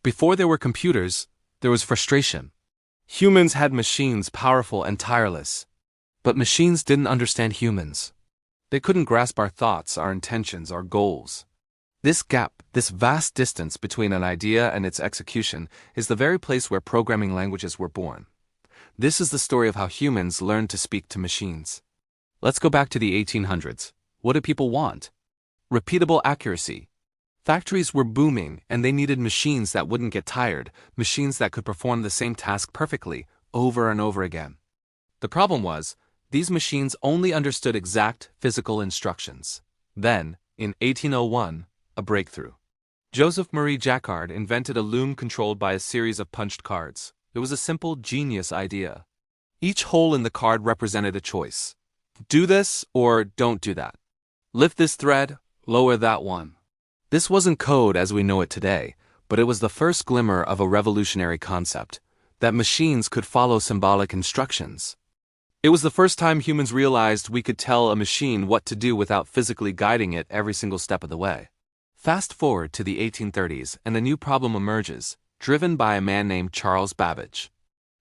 Before there were computers, there was frustration. Humans had machines powerful and tireless, but machines didn't understand humans. They couldn't grasp our thoughts, our intentions, our goals. This gap, this vast distance between an idea and its execution, is the very place where programming languages were born. This is the story of how humans learned to speak to machines. Let's go back to the 1800s. What did people want? Repeatable accuracy. Factories were booming, and they needed machines that wouldn't get tired, machines that could perform the same task perfectly, over and over again. The problem was, these machines only understood exact physical instructions. Then, in 1801, a breakthrough. Joseph Marie Jacquard invented a loom controlled by a series of punched cards. It was a simple, genius idea. Each hole in the card represented a choice. Do this or don't do that. Lift this thread, lower that one. This wasn't code as we know it today, but it was the first glimmer of a revolutionary concept, that machines could follow symbolic instructions. It was the first time humans realized we could tell a machine what to do without physically guiding it every single step of the way. Fast forward to the 1830s and a new problem emerges, driven by a man named Charles Babbage.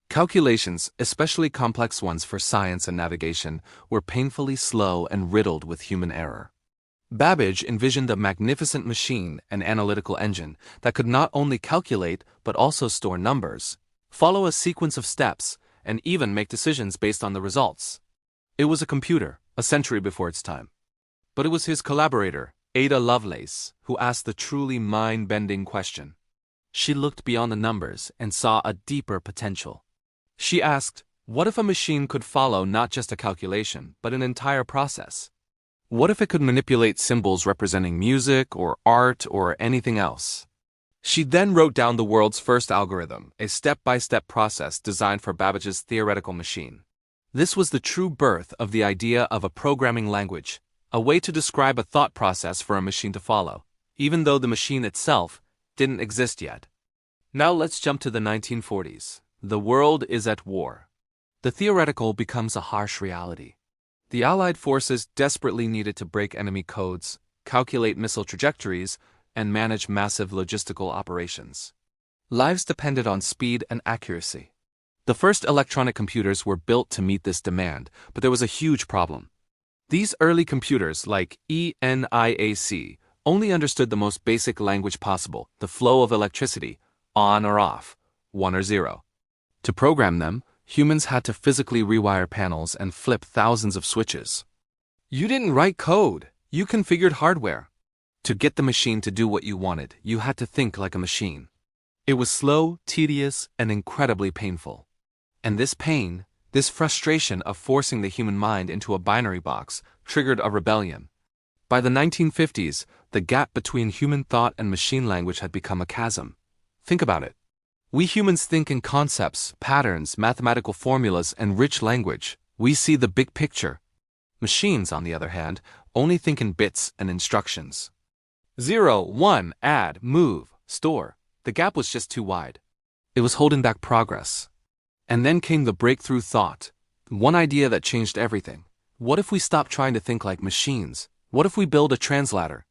Calculations, especially complex ones for science and navigation, were painfully slow and riddled with human error. Babbage envisioned a magnificent machine, an analytical engine, that could not only calculate but also store numbers, follow a sequence of steps, and even make decisions based on the results. It was a computer, a century before its time. But it was his collaborator, Ada Lovelace, who asked the truly mind-bending question. She looked beyond the numbers and saw a deeper potential. She asked, what if a machine could follow not just a calculation, but an entire process? What if it could manipulate symbols representing music or art or anything else? She then wrote down the world's first algorithm, a step-by-step process designed for Babbage's theoretical machine. This was the true birth of the idea of a programming language, a way to describe a thought process for a machine to follow, even though the machine itself didn't exist yet. Now let's jump to the 1940s. The world is at war. The theoretical becomes a harsh reality. The Allied forces desperately needed to break enemy codes, calculate missile trajectories, and manage massive logistical operations. Lives depended on speed and accuracy. The first electronic computers were built to meet this demand, but there was a huge problem. These early computers, like ENIAC, only understood the most basic language possible, the flow of electricity, on or off, 1 or 0. To program them, humans had to physically rewire panels and flip thousands of switches. You didn't write code, you configured hardware. To get the machine to do what you wanted, you had to think like a machine. It was slow, tedious, and incredibly painful. And this pain, this frustration of forcing the human mind into a binary box, triggered a rebellion. By the 1950s, the gap between human thought and machine language had become a chasm. Think about it. We humans think in concepts, patterns, mathematical formulas, and rich language. We see the big picture. Machines, on the other hand, only think in bits and instructions. 0, 1, add, move, store. The gap was just too wide. It was holding back progress. And then came the breakthrough thought. One idea that changed everything. What if we stop trying to think like machines? What if we build a translator?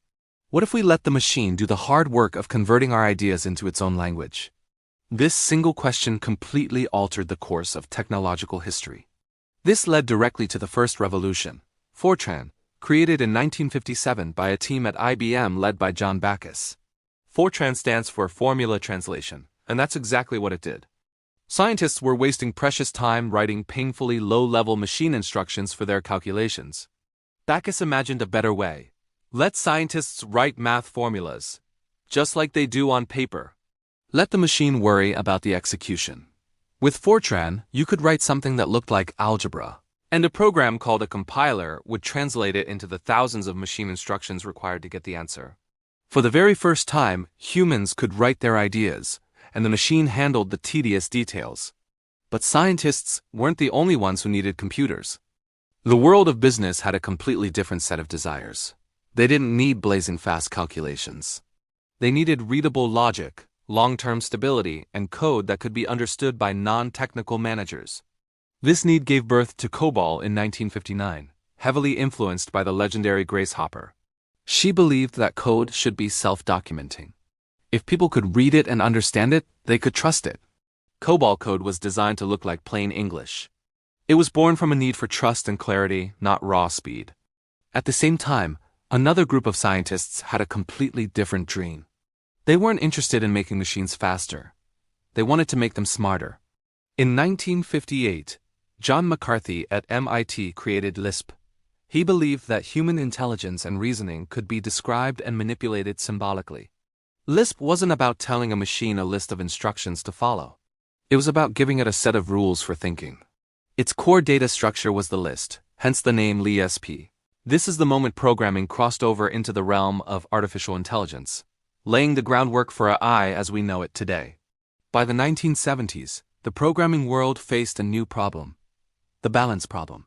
What if we let the machine do the hard work of converting our ideas into its own language? This single question completely altered the course of technological history. This led directly to the first revolution, FORTRAN, created in 1957 by a team at IBM led by John Backus. FORTRAN stands for Formula Translation, and that's exactly what it did. Scientists were wasting precious time writing painfully low-level machine instructions for their calculations. Backus imagined a better way. Let scientists write math formulas, just like they do on paper. Let the machine worry about the execution. With FORTRAN, you could write something that looked like algebra, and a program called a compiler would translate it into the thousands of machine instructions required to get the answer. For the very first time, humans could write their ideas, and the machine handled the tedious details. But scientists weren't the only ones who needed computers. The world of business had a completely different set of desires. They didn't need blazing fast calculations. They needed readable logic, long-term stability, and code that could be understood by non-technical managers. This need gave birth to COBOL in 1959, heavily influenced by the legendary Grace Hopper. She believed that code should be self-documenting. If people could read it and understand it, they could trust it. COBOL code was designed to look like plain English. It was born from a need for trust and clarity, not raw speed. At the same time, another group of scientists had a completely different dream. They weren't interested in making machines faster. They wanted to make them smarter. In 1958, John McCarthy at MIT created LISP. He believed that human intelligence and reasoning could be described and manipulated symbolically. LISP wasn't about telling a machine a list of instructions to follow. It was about giving it a set of rules for thinking. Its core data structure was the list, hence the name LISP. This is the moment programming crossed over into the realm of artificial intelligence, laying the groundwork for AI as we know it today. By the 1970s, the programming world faced a new problem: the balance problem.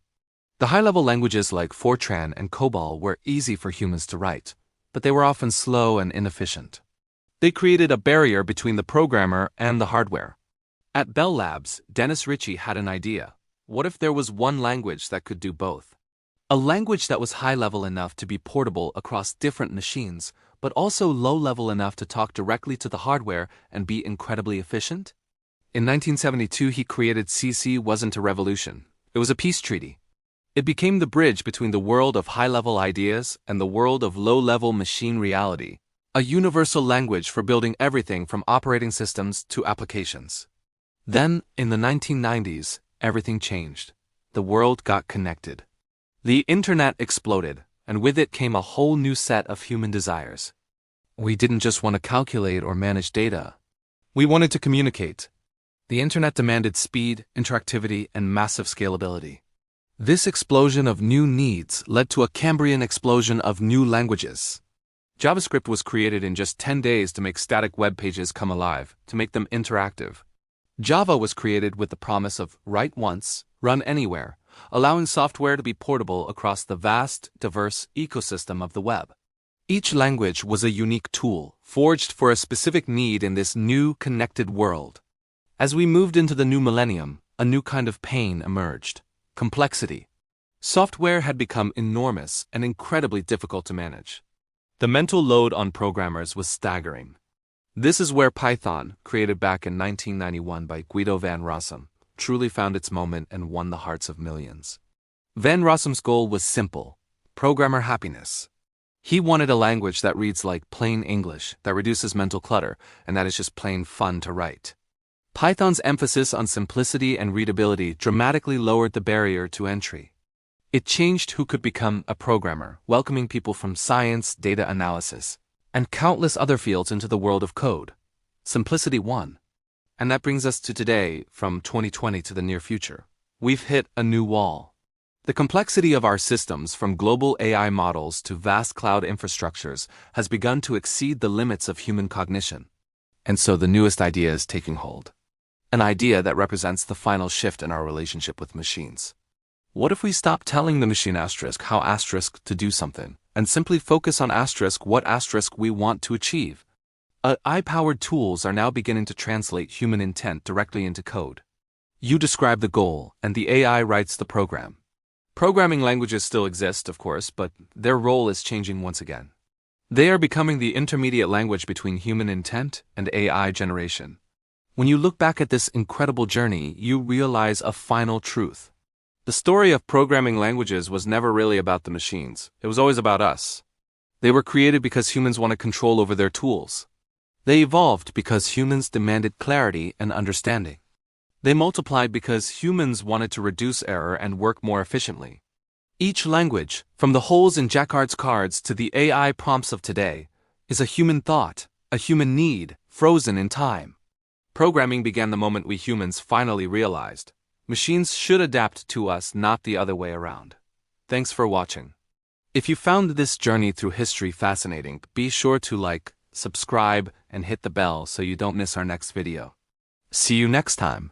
The high-level languages like FORTRAN and COBOL were easy for humans to write, but they were often slow and inefficient. They created a barrier between the programmer and the hardware. At Bell Labs, Dennis Ritchie had an idea. What if there was one language that could do both? A language that was high-level enough to be portable across different machines, but also low-level enough to talk directly to the hardware and be incredibly efficient? In 1972, he created CC wasn't a revolution. It was a peace treaty. It became the bridge between the world of high-level ideas and the world of low-level machine reality, a universal language for building everything from operating systems to applications. Then, in the 1990s, everything changed. The world got connected. The internet exploded, and with it came a whole new set of human desires. We didn't just want to calculate or manage data. We wanted to communicate. The internet demanded speed, interactivity, and massive scalability. This explosion of new needs led to a Cambrian explosion of new languages. JavaScript was created in just 10 days to make static web pages come alive, to make them interactive. Java was created with the promise of write once, run anywhere, allowing software to be portable across the vast, diverse ecosystem of the web. Each language was a unique tool, forged for a specific need in this new, connected world. As we moved into the new millennium, a new kind of pain emerged: complexity. Software had become enormous and incredibly difficult to manage. The mental load on programmers was staggering. This is where Python, created back in 1991 by Guido van Rossum, truly found its moment and won the hearts of millions. Van Rossum's goal was simple: programmer happiness. He wanted a language that reads like plain English, that reduces mental clutter, and that is just plain fun to write. Python's emphasis on simplicity and readability dramatically lowered the barrier to entry. It changed who could become a programmer, welcoming people from science, data analysis, and countless other fields into the world of code. Simplicity won. And that brings us to today, from 2020 to the near future. We've hit a new wall. The complexity of our systems, from global AI models to vast cloud infrastructures, has begun to exceed the limits of human cognition. And so the newest idea is taking hold. An idea that represents the final shift in our relationship with machines. What if we stop telling the machine asterisk how asterisk to do something, and simply focus on asterisk what asterisk we want to achieve? AI-powered tools are now beginning to translate human intent directly into code. You describe the goal, and the AI writes the program. Programming languages still exist, of course, but their role is changing once again. They are becoming the intermediate language between human intent and AI generation. When you look back at this incredible journey, you realize a final truth. The story of programming languages was never really about the machines. It was always about us. They were created because humans wanted control over their tools. They evolved because humans demanded clarity and understanding. They multiplied because humans wanted to reduce error and work more efficiently. Each language, from the holes in Jacquard's cards to the AI prompts of today, is a human thought, a human need, frozen in time. Programming began the moment we humans finally realized machines should adapt to us, not the other way around. Thanks for watching. If you found this journey through history fascinating, be sure to like, subscribe, and hit the bell so you don't miss our next video. See you next time.